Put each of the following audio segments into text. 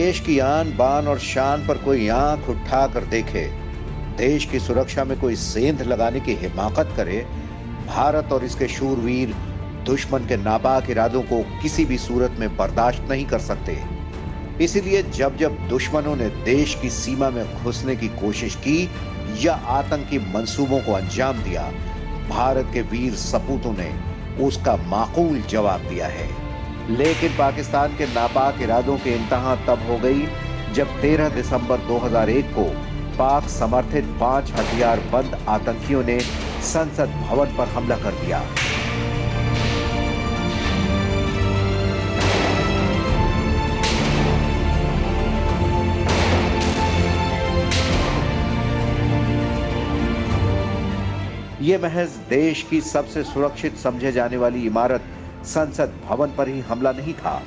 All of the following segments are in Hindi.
देश की आन बान और शान पर कोई आंख उठा कर देखे, देश की सुरक्षा में कोई सेंध लगाने की हिमाकत करे, भारत और इसके शूरवीर दुश्मन के नापाक इरादों को किसी भी सूरत में बर्दाश्त नहीं कर सकते। इसीलिए जब जब दुश्मनों ने देश की सीमा में घुसने की कोशिश की या आतंकी मंसूबों को अंजाम दिया, भारत के वीर सपूतों ने उसका माकूल जवाब दिया है। लेकिन पाकिस्तान के नापाक इरादों की इंतहा तब हो गई जब 13 दिसंबर 2001 को पाक समर्थित 5 हथियारबंद आतंकियों ने संसद भवन पर हमला कर दिया। ये महज देश की सबसे सुरक्षित समझे जाने वाली इमारत संसद भवन पर ही हमला नहीं था,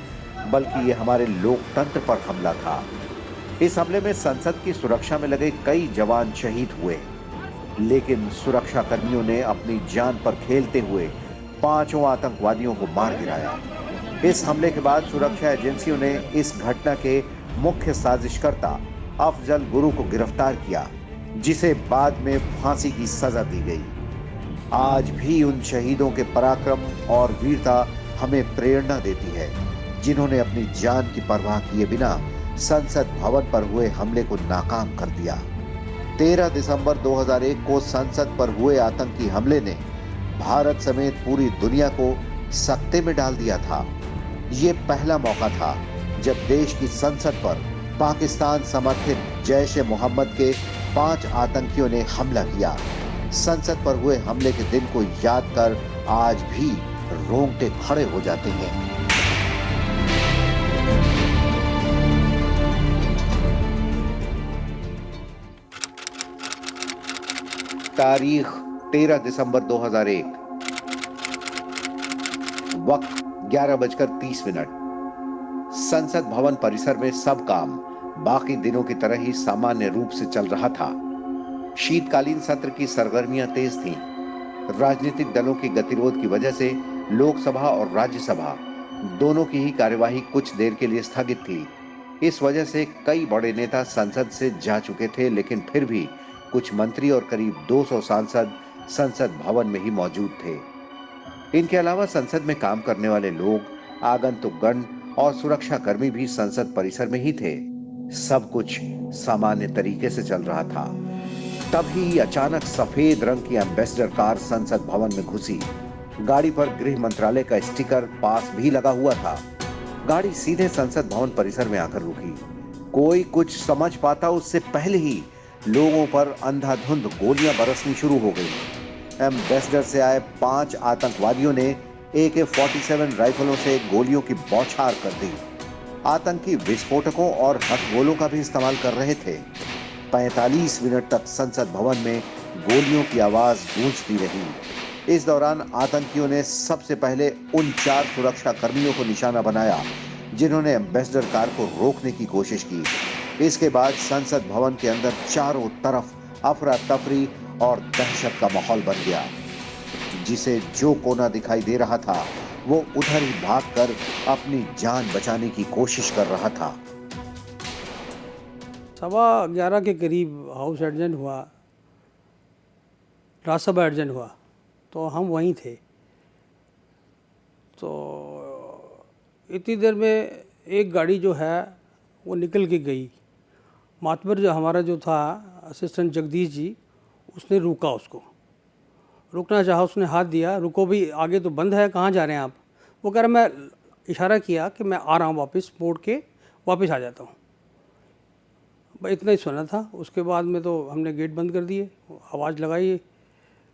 बल्कि ये हमारे लोकतंत्र पर हमला था। इस हमले में संसद की सुरक्षा में लगे कई जवान शहीद हुए, लेकिन सुरक्षा कर्मियों ने अपनी जान पर खेलते हुए 5 आतंकवादियों को मार गिराया। इस हमले के बाद सुरक्षा एजेंसियों ने इस घटना के मुख्य साजिशकर्ता अफजल गुरु को गिरफ्तार किया, जिसे बाद में फांसी की सजा दी गई। आज भी उन शहीदों के पराक्रम और वीरता हमें प्रेरणा देती है, जिन्होंने अपनी जान की परवाह किए बिना संसद भवन पर हुए हमले को नाकाम कर दिया। 13 दिसंबर 2001 को संसद पर हुए आतंकी हमले ने भारत समेत पूरी दुनिया को सकते में डाल दिया था। ये पहला मौका था जब देश की संसद पर पाकिस्तान समर्थित जैश ए मोहम्मद के 5 आतंकियों ने हमला किया। संसद पर हुए हमले के दिन को याद कर आज भी रोंगटे खड़े हो जाते हैं। तारीख 13 दिसंबर 2001, वक्त 11:30। संसद भवन परिसर में सब काम बाकी दिनों की तरह ही सामान्य रूप से चल रहा था। शीतकालीन सत्र की सरगर्मियां तेज थीं। राजनीतिक दलों की गतिरोध की वजह से लोकसभा और राज्यसभा दोनों की ही कार्यवाही कुछ देर के लिए स्थगित थी। इस वजह से कई बड़े नेता संसद से जा चुके थे, लेकिन फिर भी कुछ मंत्री और करीब 200 सांसद संसद भवन में ही मौजूद थे। इनके अलावा संसद में काम करने वाले लोग, आगंतुकगण और सुरक्षा कर्मी भी संसद परिसर में ही थे। सब कुछ सामान्य तरीके से चल रहा था। तभी अचानक सफेद रंग की एम्बेसडर कार संसद भवन में घुसी। गाड़ी पर गृह मंत्रालय का स्टिकर पास भी लगा हुआ था। गाड़ी सीधे संसद भवन परिसर में आकर रुकी। कोई कुछ समझ पाता उससे पहले ही लोगों पर अंधाधुंध गोलियां बरसनी शुरू हो गई। एम्बेसडर से आए 5 आतंकवादियों ने AK-47 राइफलों से गोलियों की बौछार कर दी। आतंकी विस्फोटकों और हथगोलों का भी इस्तेमाल कर रहे थे। 45 मिनट तक संसद भवन में गोलियों की आवाज गूंजती रही। इस दौरान आतंकियों ने सबसे पहले उन 4 सुरक्षा कर्मियों को निशाना बनाया जिन्होंने एम्बेसडर कार को रोकने की कोशिश की। इसके बाद संसद भवन के अंदर चारों तरफ अफरा तफरी और दहशत का माहौल बन गया। जिसे जो कोना दिखाई दे रहा था वो उधर ही भागकर अपनी जान बचाने की कोशिश कर रहा था। 11:15 के करीब हाउस एडजर्न हुआ, राज्यसभा एडजर्न हुआ, तो हम वहीं थे। तो इतनी देर में एक गाड़ी जो है वो निकल के गई। मातबर जो हमारा जो था असिस्टेंट जगदीश जी, उसने रोका, उसको रुकना चाहा, उसने हाथ दिया, रुको भी, आगे तो बंद है, कहाँ जा रहे हैं आप? वो कह रहा, मैं इशारा किया कि मैं आ रहा हूँ, वापस मोड़ के वापस आ जाता हूँ। भाई इतना ही सुना था। उसके बाद में तो हमने गेट बंद कर दिए। आवाज़ लगाई,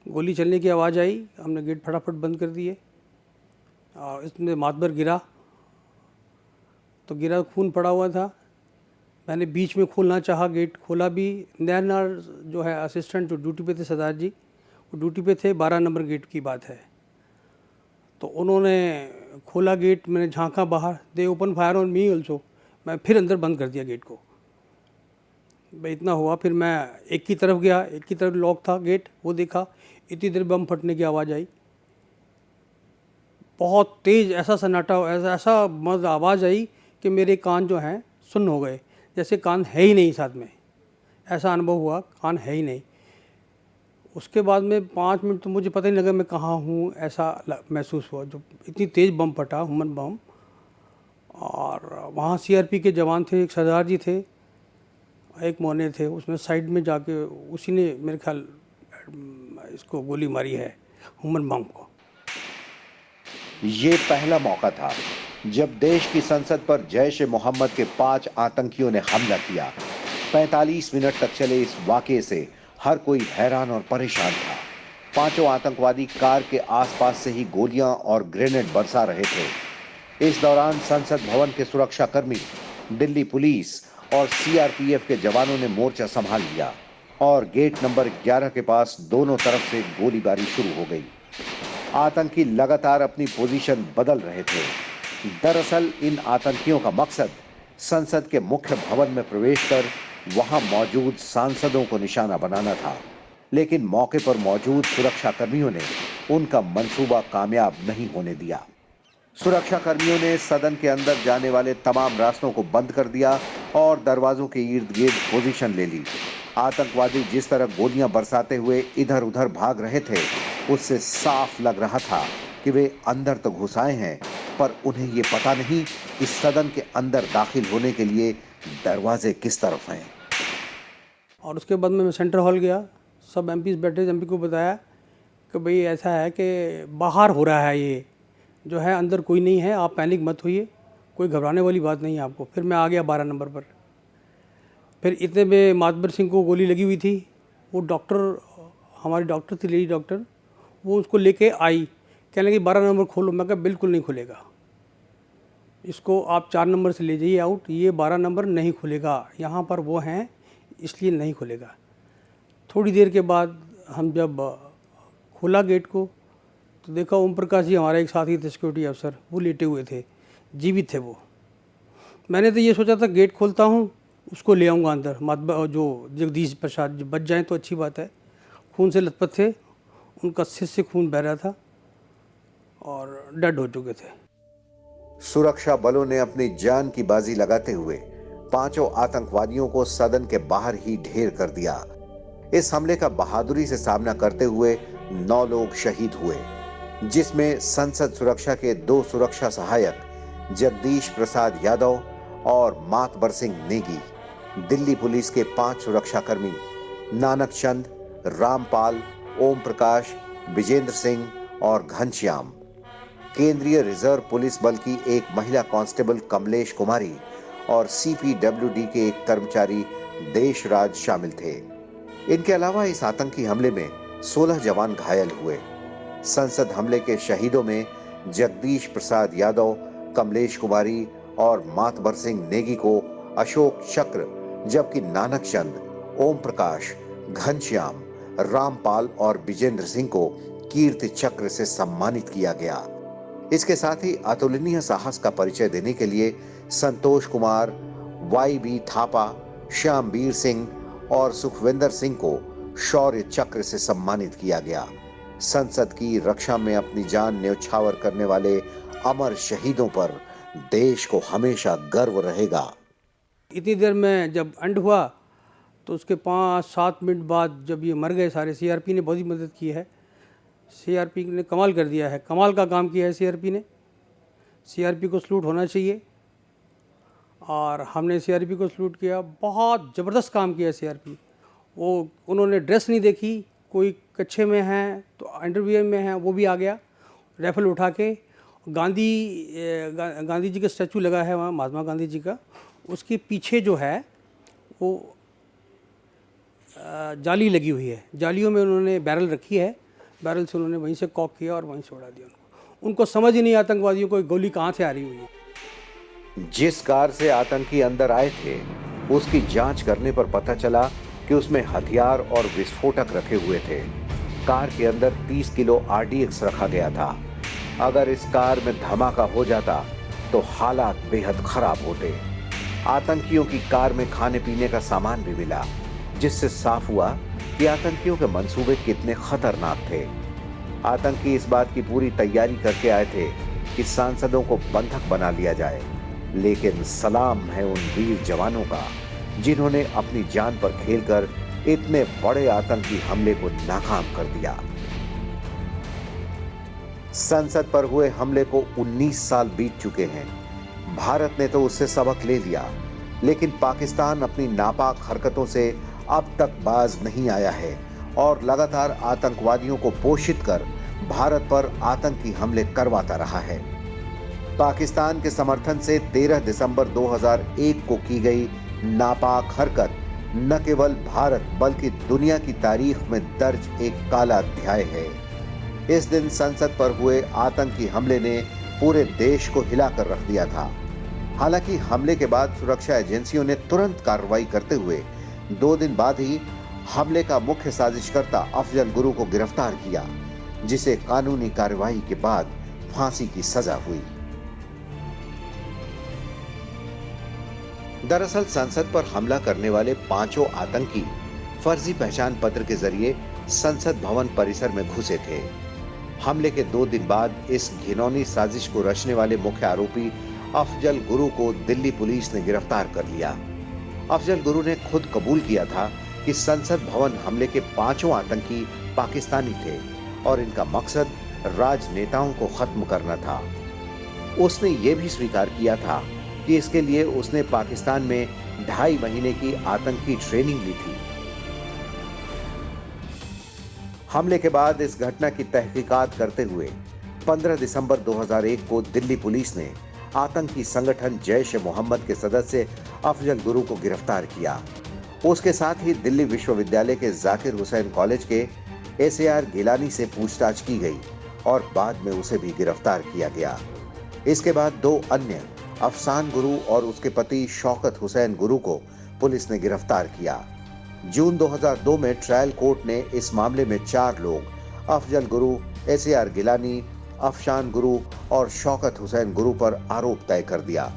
गोली चलने की आवाज़ आई, हमने गेट फटाफट बंद कर दिए। और इसमें मातबर गिरा, तो गिरा, खून पड़ा हुआ था। मैंने बीच में खोलना चाहा, गेट खोला भी। नैनार जो है असिस्टेंट जो ड्यूटी पे थे, सरदार जी, वो ड्यूटी पे थे, 12 नंबर गेट की बात है। तो उन्होंने खोला गेट, मैंने झांका बाहर, दे open fire on me also. मैं फिर अंदर बंद कर दिया गेट को। भाई इतना हुआ। फिर मैं एक की तरफ गया, एक की तरफ लॉक था गेट, वो देखा, इतनी देर बम फटने की आवाज़ आई, बहुत तेज़, ऐसा सन्नाटा, ऐसा मत आवाज़ आई कि मेरे कान जो हैं सुन्न हो गए, जैसे कान है ही नहीं साथ में, ऐसा अनुभव हुआ, कान है ही नहीं। उसके बाद में 5 मिनट तो मुझे पता ही नहीं लगा मैं कहाँ हूँ, ऐसा महसूस हुआ। जो इतनी तेज़ बम फटा, ह्यूमन बम, और वहाँ सीआरपी के जवान थे, एक सरदार जी थे, एक मोहने थे, उसमें साइड में जाके उसी ने मेरे ख्याल इसको गोली मारी है, ह्यूमन बम को। ये पहला मौका था जब देश की संसद पर जैश ए मोहम्मद के 5 आतंकियों ने हमला किया। 45 मिनट तक चले इस वाकये से हर कोई हैरान और परेशान था। पांचों आतंकवादी कार के आसपास से ही गोलियां और ग्रेनेड बरसा रहे थे। इस दौरान संसद भवन के सुरक्षाकर्मी, दिल्ली पुलिस और सीआरपीएफ के जवानों ने मोर्चा संभाल लिया और गेट नंबर 11 के पास दोनों तरफ से गोलीबारी शुरू हो गई। आतंकी लगातार अपनी पोजीशन बदल रहे थे। दरअसल इन आतंकियों का मकसद संसद के मुख्य भवन में प्रवेश कर वहां मौजूद सांसदों को निशाना बनाना था, लेकिन मौके पर मौजूद सुरक्षा कर्मियों ने उनका मंसूबा कामयाब नहीं होने दिया। सुरक्षा कर्मियों ने सदन के अंदर जाने वाले तमाम रास्तों को बंद कर दिया और दरवाजों के इर्द गिर्द पोजीशन ले ली। आतंकवादी जिस तरह गोलियां बरसाते हुए इधर उधर भाग रहे थे, उससे साफ लग रहा था कि वे अंदर तो घुस आए हैं, पर उन्हें ये पता नहीं कि सदन के अंदर दाखिल होने के लिए दरवाजे किस तरफ हैं। और उसके बाद में मैं सेंटर हॉल गया, सब एमपीज बैठे, एमपी को बताया कि भाई ऐसा है कि बाहर हो रहा है, ये जो है अंदर कोई नहीं है, आप पैनिक मत होइए, कोई घबराने वाली बात नहीं है आपको। फिर मैं आ गया 12 नंबर पर। फिर इतने में मातबर सिंह को गोली लगी हुई थी, वो डॉक्टर, हमारी डॉक्टर थी, लेडी डॉक्टर, वो उसको लेके आई, कहने लगी 12 नंबर खोलो। मैं कहा बिल्कुल नहीं खुलेगा, इसको आप 4 नंबर से ले जाइए आउट, ये 12 नंबर नहीं खुलेगा, यहाँ पर वो हैं इसलिए नहीं खुलेगा। थोड़ी देर के बाद हम जब खोला गेट को तो देखा ओम प्रकाश जी, हमारा एक साथी थे सिक्योरिटी अफसर, वो लेटे हुए थे, जीवित थे वो। मैंने तो ये सोचा था गेट खोलता हूँ, उसको ले आऊँगा अंदर, जो जगदीश प्रसाद बच जाएँ तो अच्छी बात है। खून से लथपथ थे, उनका सिर से खून बह रहा था और डेड हो चुके थे। सुरक्षा बलों ने अपनी जान की बाजी लगाते हुए पांचों आतंकवादियों को सदन के बाहर ही ढेर कर दिया। इस हमले का बहादुरी से सामना करते हुए 9 लोग शहीद हुए, जिसमें संसद सुरक्षा के 2 सुरक्षा सहायक जगदीश प्रसाद यादव और मातबर सिंह नेगी, दिल्ली पुलिस के 5 सुरक्षाकर्मी नानक चंद, रामपाल, ओम प्रकाश, विजेंद्र सिंह और घनश्याम, केंद्रीय रिजर्व पुलिस बल की एक महिला कांस्टेबल कमलेश कुमारी और सीपीडब्ल्यूडी के एक कर्मचारी देशराज शामिल थे। इनके अलावा इस आतंकी हमले में 16 जवान घायल हुए। संसद हमले के शहीदों में जगदीश प्रसाद यादव, कमलेश कुमारी और मातबर सिंह नेगी को अशोक चक्र, जबकि नानक चंद, ओम प्रकाश, घनश्याम, रामपाल और विजेंद्र सिंह को कीर्ति चक्र से सम्मानित किया गया। इसके साथ ही अतुलनीय साहस का परिचय देने के लिए संतोष कुमार, वाई.बी. थापा, श्यामवीर सिंह और सुखविंदर सिंह को शौर्य चक्र से सम्मानित किया गया। संसद की रक्षा में अपनी जान न्यौछावर करने वाले अमर शहीदों पर देश को हमेशा गर्व रहेगा। इतनी देर में जब एंड हुआ तो उसके 5-7 मिनट बाद जब ये मर गए सारे, सीआरपी ने बहुत ही मदद की है। सीआरपी ने कमाल कर दिया है, कमाल का काम किया है सीआरपी ने। सीआरपी को सलूट होना चाहिए और हमने सीआरपी को सलूट किया। बहुत ज़बरदस्त काम किया सीआरपी। वो उन्होंने ड्रेस नहीं देखी, कोई कच्छे में है तो अंडरवियर में है, वो भी आ गया राइफल उठा के। गांधी जी का स्टैचू लगा है वहाँ, महात्मा गांधी जी का, उसके पीछे जो है वो जाली लगी हुई है, जालियों में उन्होंने बैरल रखी है, बैरल से उन्होंने वहीं से कॉक किया और वहीं से उड़ा दिया उनको समझ ही नहीं आतंकवादियों को गोली कहाँ से आ रही हुई है। जिस कार से आतंकी अंदर आए थे उसकी जांच करने पर पता चला कि उसमें हथियार और विस्फोटक रखे हुए थे। कार के अंदर 30 किलो आरडीएक्स रखा गया था। अगर इस कार में धमाका हो जाता तो हालात बेहद खराब होते। आतंकियों की कार में खाने पीने का सामान भी मिला, जिससे साफ हुआ कि आतंकियों के मंसूबे कितने खतरनाक थे। आतंकी इस बात की पूरी तैयारी करके आए थे कि सांसदों को बंधक बना लिया जाए लेकिन सलाम है उन वीर जवानों का जिन्होंने अपनी जान पर खेलकर इतने बड़े आतंकी हमले को नाकाम कर दिया। संसद पर हुए हमले को 19 साल बीत चुके हैं। भारत ने तो उससे सबक ले लिया, लेकिन पाकिस्तान अपनी नापाक हरकतों से अब तक बाज नहीं आया है और लगातार आतंकवादियों को पोषित कर भारत पर आतंकी हमले करवाता रहा है। पाकिस्तान के समर्थन से 13 दिसंबर 2001 को की गई नापाक हरकत न केवल भारत बल्कि दुनिया की तारीख में दर्ज एक काला अध्याय है। इस दिन संसद पर हुए आतंकी हमले ने पूरे देश को हिलाकर रख दिया था। हालांकि हमले के बाद सुरक्षा एजेंसियों ने तुरंत कार्रवाई करते हुए 2 दिन बाद ही हमले का मुख्य साजिशकर्ता अफजल गुरु को गिरफ्तार किया, जिसे कानूनी कार्रवाई के बाद फांसी की सजा हुई। दरअसल संसद पर हमला करने वाले 5 आतंकी फर्जी पहचान पत्र के जरिए संसद भवन परिसर में घुसे थे। हमले के 2 दिन बाद इस घिनौनी साजिश को रचने वाले मुख्य आरोपी अफजल गुरु को दिल्ली पुलिस ने गिरफ्तार कर लिया। अफजल गुरु ने खुद कबूल किया था कि संसद भवन हमले के 5 आतंकी पाकिस्तानी थे और इनका मकसद राजनेताओं को खत्म करना था। उसने यह भी स्वीकार किया था कि इसके लिए उसने पाकिस्तान में 2.5 महीने की आतंकी ट्रेनिंग ली थी। हमले के बाद इस घटना की तहकीकात करते हुए 15 दिसंबर 2001 को दिल्ली पुलिस ने आतंकी संगठन जैश-ए-मोहम्मद के सदस्य अफजल गुरु को गिरफ्तार किया। उसके साथ ही दिल्ली विश्वविद्यालय के जाकिर हुसैन कॉलेज के एसएआर गिलानी से पूछताछ की गई और बाद में उसे भी गिरफ्तार किया गया। इसके बाद 2 अन्य अफसान गुरु और उसके पति शौकत हुसैन गुरु को पुलिस ने गिरफ्तार किया। जून 2002 में ट्रायल कोर्ट ने इस मामले में 4 लोग अफजल गुरु, एसएआर गिलानी, अफशान गुरु और शौकत हुसैन गुरु पर आरोप तय कर दिया।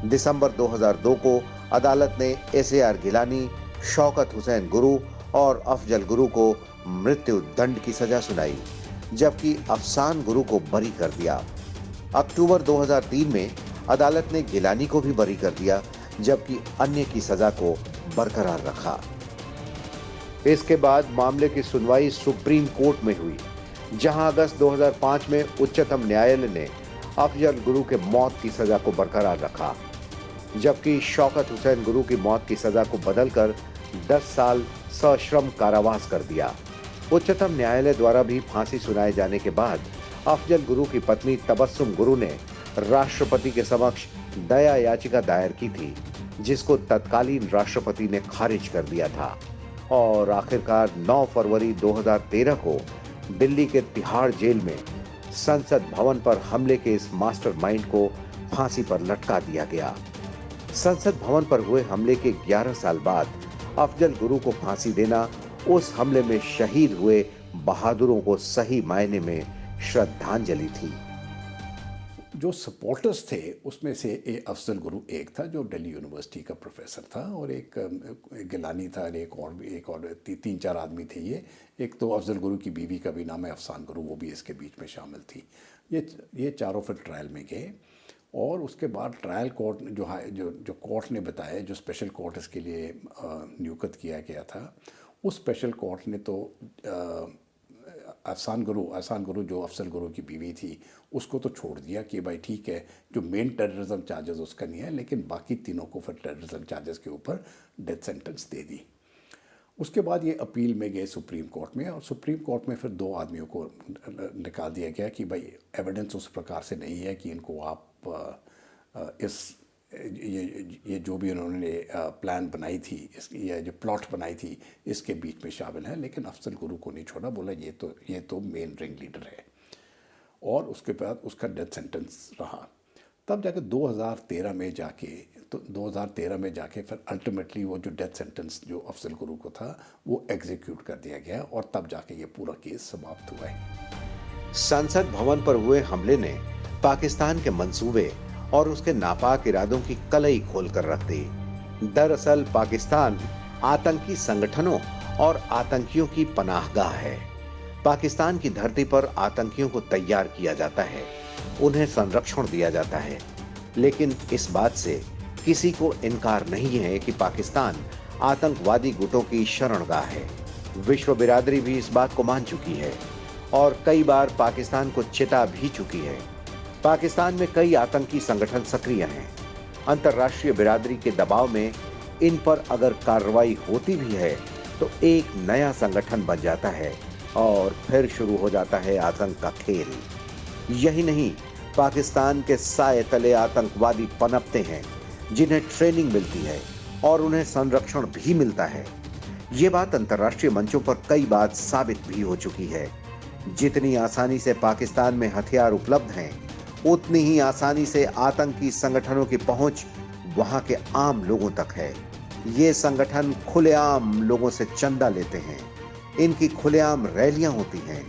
दिसंबर 2002 को अदालत ने एसएआर गिलानी, शौकत हुसैन गुरु और अफजल गुरु को मृत्यु दंड की सजा सुनाई, जबकि अफसान गुरु को बरी कर दिया। अक्टूबर 2003 में अदालत ने गिलानी को भी बरी कर दिया, जबकि अन्य की सजा को बरकरार रखा। इसके बाद मामले की सुनवाई सुप्रीम कोर्ट में हुई, जहां अगस्त 2005 में उच्चतम न्यायालय ने अफजल गुरु के मौत की सजा को बरकरार रखा, जबकि शौकत हुसैन गुरु की मौत की सजा को बदलकर 10 साल सश्रम कारावास कर दिया। उच्चतम न्यायालय द्वारा भी फांसी सुनाए जाने के बाद अफजल गुरु की पत्नी तबस्सुम गुरु ने राष्ट्रपति के समक्ष दया याचिका दायर की थी, जिसको तत्कालीन राष्ट्रपति ने खारिज कर दिया था और आखिरकार 9 फरवरी 2013 को दिल्ली के तिहाड़ जेल में संसद भवन पर हमले के इस मास्टरमाइंड को फांसी पर लटका दिया गया। संसद भवन पर हुए हमले के 11 साल बाद अफजल गुरु को फांसी देना उस हमले में शहीद हुए बहादुरों को सही मायने में श्रद्धांजलि थी। जो सपोर्टर्स थे उसमें से अफजल गुरु एक था जो दिल्ली यूनिवर्सिटी का प्रोफेसर था, और एक गिलानी था, और एक और 3-4 आदमी थे। एक तो अफजल गुरु की बीवी का भी नाम है अफसान गुरु, वो भी इसके बीच में शामिल थी। ये चारों फिर ट्रायल में गए, और उसके बाद ट्रायल कोर्ट जो कोर्ट ने बताया, जो स्पेशल कोर्ट इसके लिए नियुक्त किया गया था, उस स्पेशल कोर्ट ने तो अहसान गुरु जो अफजल गुरु की बीवी थी उसको तो छोड़ दिया कि भाई ठीक है, जो मेन टेररिज्म चार्जेस उसका नहीं है, लेकिन बाकी तीनों को फिर टेररिज्म चार्जेस के ऊपर डेथ सेंटेंस दे दी। उसके बाद ये अपील में गए सुप्रीम कोर्ट में, और सुप्रीम कोर्ट में फिर 2 आदमियों को निकाल दिया गया कि भाई एविडेंस उस प्रकार से नहीं है कि इनको आप ये जो भी उन्होंने प्लान बनाई थी, या जो प्लॉट बनाई थी, इसके बीच में शामिल है। लेकिन अफजल गुरु को नहीं छोड़ा, बोला ये तो मेन रिंग लीडर है, और उसके बाद उसका डेथ सेंटेंस रहा। तब जाके 2013 में जाके फिर अल्टीमेटली वो जो डेथ सेंटेंस जो अफजल गुरु को था वो एग्जीक्यूट कर दिया गया, और तब जाके ये पूरा केस समाप्त हुआ है। संसद भवन पर हुए हमले ने पाकिस्तान के मंसूबे और उसके नापाक इरादों की कलई खोलकर रख दी। दरअसल पाकिस्तान आतंकी संगठनों और आतंकियों की पनाहगाह है। पाकिस्तान की धरती पर आतंकियों को तैयार किया जाता है, उन्हें संरक्षण दिया जाता है। लेकिन इस बात से किसी को इनकार नहीं है कि पाकिस्तान आतंकवादी गुटों की शरणगाह है। विश्व बिरादरी भी इस बात को मान चुकी है और कई बार पाकिस्तान को चेता भी चुकी है। पाकिस्तान में कई आतंकी संगठन सक्रिय हैं। अंतर्राष्ट्रीय बिरादरी के दबाव में इन पर अगर कार्रवाई होती भी है तो एक नया संगठन बन जाता है और फिर शुरू हो जाता है आतंक का खेल। यही नहीं, पाकिस्तान के साए तले आतंकवादी पनपते हैं जिन्हें ट्रेनिंग मिलती है और उन्हें संरक्षण भी मिलता है। ये बात अंतर्राष्ट्रीय मंचों पर कई बार साबित भी हो चुकी है। जितनी आसानी से पाकिस्तान में हथियार उपलब्ध हैं, उतनी ही आसानी से आतंकी संगठनों की पहुंच वहां के आम लोगों तक है। ये संगठन खुलेआम लोगों से चंदा लेते हैं। इनकी खुलेआम रैलियां होती हैं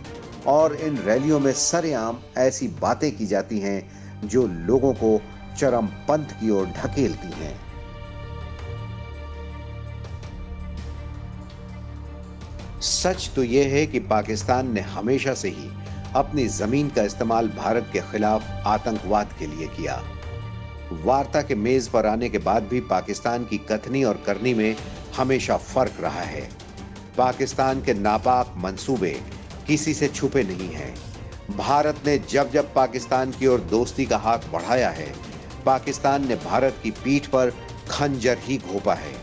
और इन रैलियों में सरेआम ऐसी बातें की जाती हैं जो लोगों को चरमपंथ की ओर ढकेलती हैं। सच तो यह है कि पाकिस्तान ने हमेशा से ही अपनी जमीन का इस्तेमाल भारत के खिलाफ आतंकवाद के लिए किया। वार्ता के मेज पर आने के बाद भी पाकिस्तान की कथनी और करनी में हमेशा फर्क रहा है। पाकिस्तान के नापाक मंसूबे किसी से छुपे नहीं हैं। भारत ने जब जब पाकिस्तान की ओर दोस्ती का हाथ बढ़ाया है, पाकिस्तान ने भारत की पीठ पर खंजर ही घोंपा है।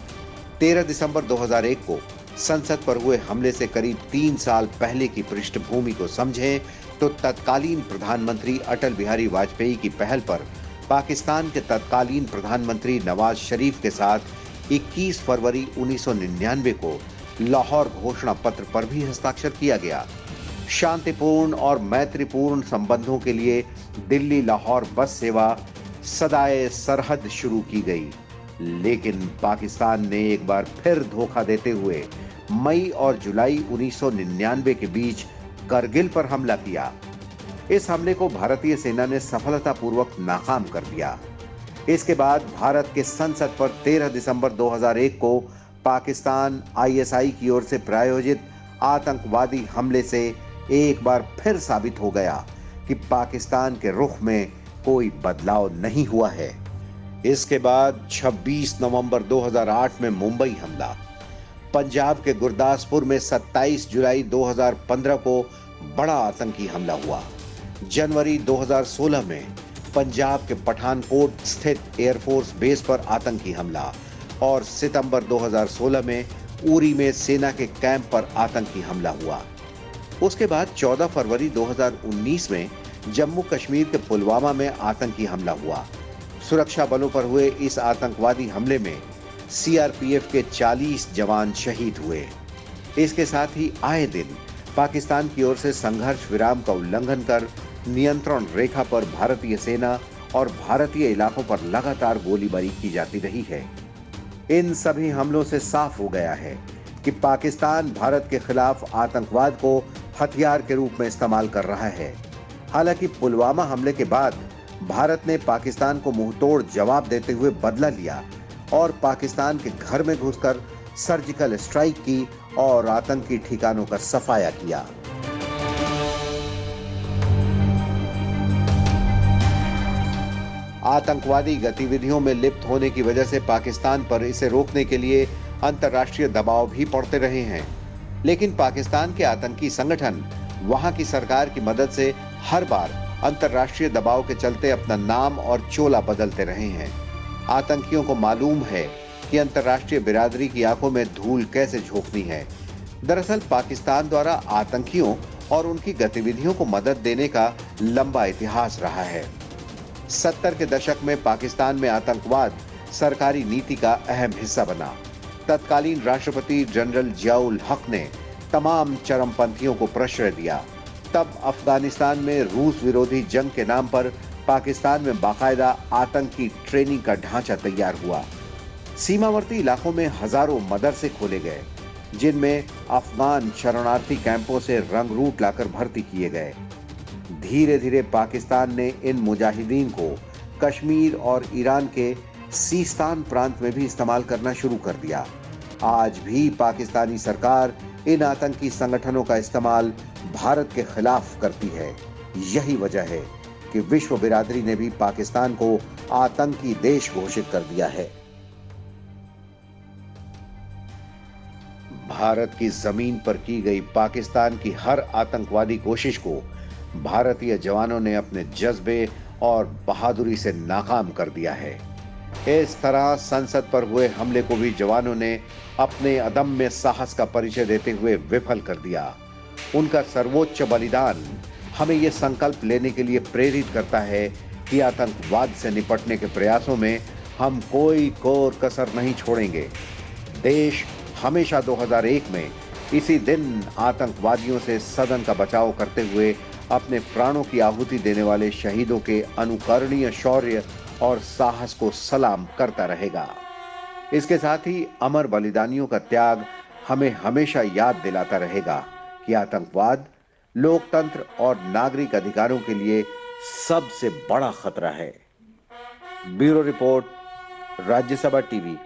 13 दिसंबर 2001 को संसद पर हुए हमले से करीब 3 साल पहले की पृष्ठभूमि को समझें तो तत्कालीन प्रधानमंत्री अटल बिहारी वाजपेयी की पहल पर पाकिस्तान के तत्कालीन प्रधानमंत्री नवाज शरीफ के साथ 21 फरवरी 1999 को लाहौर घोषणा पत्र पर भी हस्ताक्षर किया गया। शांतिपूर्ण और मैत्रीपूर्ण संबंधों के लिए दिल्ली लाहौर बस सेवा सदाए सरहद शुरू की गई। लेकिन पाकिस्तान ने एक बार फिर धोखा देते हुए मई और जुलाई 1999 के बीच करगिल पर हमला किया। इस हमले को भारतीय सेना ने सफलतापूर्वक नाकाम कर दिया। इसके बाद भारत के संसद पर 13 दिसंबर 2001 को पाकिस्तान आईएसआई की ओर से प्रायोजित आतंकवादी हमले से एक बार फिर साबित हो गया कि पाकिस्तान के रुख में कोई बदलाव नहीं हुआ है। इसके बाद 26 नवंबर 2008 में मुंबई हमला, पंजाब के गुरदासपुर में 27 जुलाई 2015 को बड़ा आतंकी हमला हुआ, जनवरी 2016 में पंजाब के पठानकोट स्थित एयरफोर्स बेस पर आतंकी हमला और सितंबर 2016 में उरी में सेना के कैंप पर आतंकी हमला हुआ। उसके बाद 14 फरवरी 2019 में जम्मू कश्मीर के पुलवामा में आतंकी हमला हुआ। सुरक्षा बलों पर हुए इस आतंकवादी हमले में सीआरपीएफ के 40 जवान शहीद हुए। इसके साथ ही आए दिन पाकिस्तान की ओर से संघर्ष विराम का उल्लंघन कर नियंत्रण रेखा पर भारतीय सेना और भारतीय इलाकों पर लगातार गोलीबारी की जाती रही है। इन सभी हमलों से साफ हो गया है कि पाकिस्तान भारत के खिलाफ आतंकवाद को हथियार के रूप में इस्तेमाल कर रहा है। हालांकि पुलवामा हमले के बाद भारत ने पाकिस्तान को मुंहतोड़ जवाब देते हुए बदला लिया और पाकिस्तान के घर में घुसकर सर्जिकल स्ट्राइक की और आतंकी ठिकानों का सफाया किया। आतंकवादी गतिविधियों में लिप्त होने की वजह से पाकिस्तान पर इसे रोकने के लिए अंतर्राष्ट्रीय दबाव भी पड़ते रहे हैं। लेकिन पाकिस्तान के आतंकी संगठन वहां की सरकार की मदद से हर बार अंतर्राष्ट्रीय दबाव के चलते अपना नाम और चोला बदलते रहे हैं। आतंकियों को मालूम है कि अंतर्राष्ट्रीय बिरादरी की आंखों में धूल कैसे झोंकनी है। दरअसल पाकिस्तान द्वारा आतंकियों और उनकी गतिविधियों को मदद देने का लंबा इतिहास रहा है। 70 के दशक में पाकिस्तान में आतंकवाद सरकारी नीति का अहम हिस्सा बना। तत्कालीन राष्ट्रपति जनरल जियाउल हक ने तमाम चरमपंथियों को प्रश्रय दिया। तब अफगानिस्तान में रूस विरोधी जंग के नाम पर पाकिस्तान में बाकायदा आतंकी ट्रेनिंग का ढांचा तैयार हुआ। सीमावर्ती इलाकों में हजारों मदरसे खोले गए, जिनमें अफगान शरणार्थी कैंपों से रंगरूट लाकर भर्ती किए गए। धीरे धीरे पाकिस्तान ने इन मुजाहिदीन को कश्मीर और ईरान के सीस्तान प्रांत में भी इस्तेमाल करना शुरू कर दिया। आज भी पाकिस्तानी सरकार इन आतंकी संगठनों का इस्तेमाल भारत के खिलाफ करती है। यही वजह है कि विश्व बिरादरी ने भी पाकिस्तान को आतंकी देश घोषित कर दिया है। भारत की जमीन पर की गई पाकिस्तान की हर आतंकवादी कोशिश को भारतीय जवानों ने अपने जज्बे और बहादुरी से नाकाम कर दिया है। इस तरह संसद पर हुए हमले को भी जवानों ने अपने अदम्य साहस का परिचय देते हुए विफल कर दिया। उनका सर्वोच्च बलिदान हमें यह संकल्प लेने के लिए प्रेरित करता है कि आतंकवाद से निपटने के प्रयासों में हम कोई कोर कसर नहीं छोड़ेंगे। देश हमेशा 2001 में इसी दिन आतंकवादियों से सदन का बचाव करते हुए अपने प्राणों की आहुति देने वाले शहीदों के अनुकरणीय शौर्य और साहस को सलाम करता रहेगा। इसके साथ ही अमर बलिदानियों का त्याग हमें हमेशा याद दिलाता रहेगा कि आतंकवाद लोकतंत्र और नागरिक अधिकारों के लिए सबसे बड़ा खतरा है। Bureau report, Rajya Sabha TV.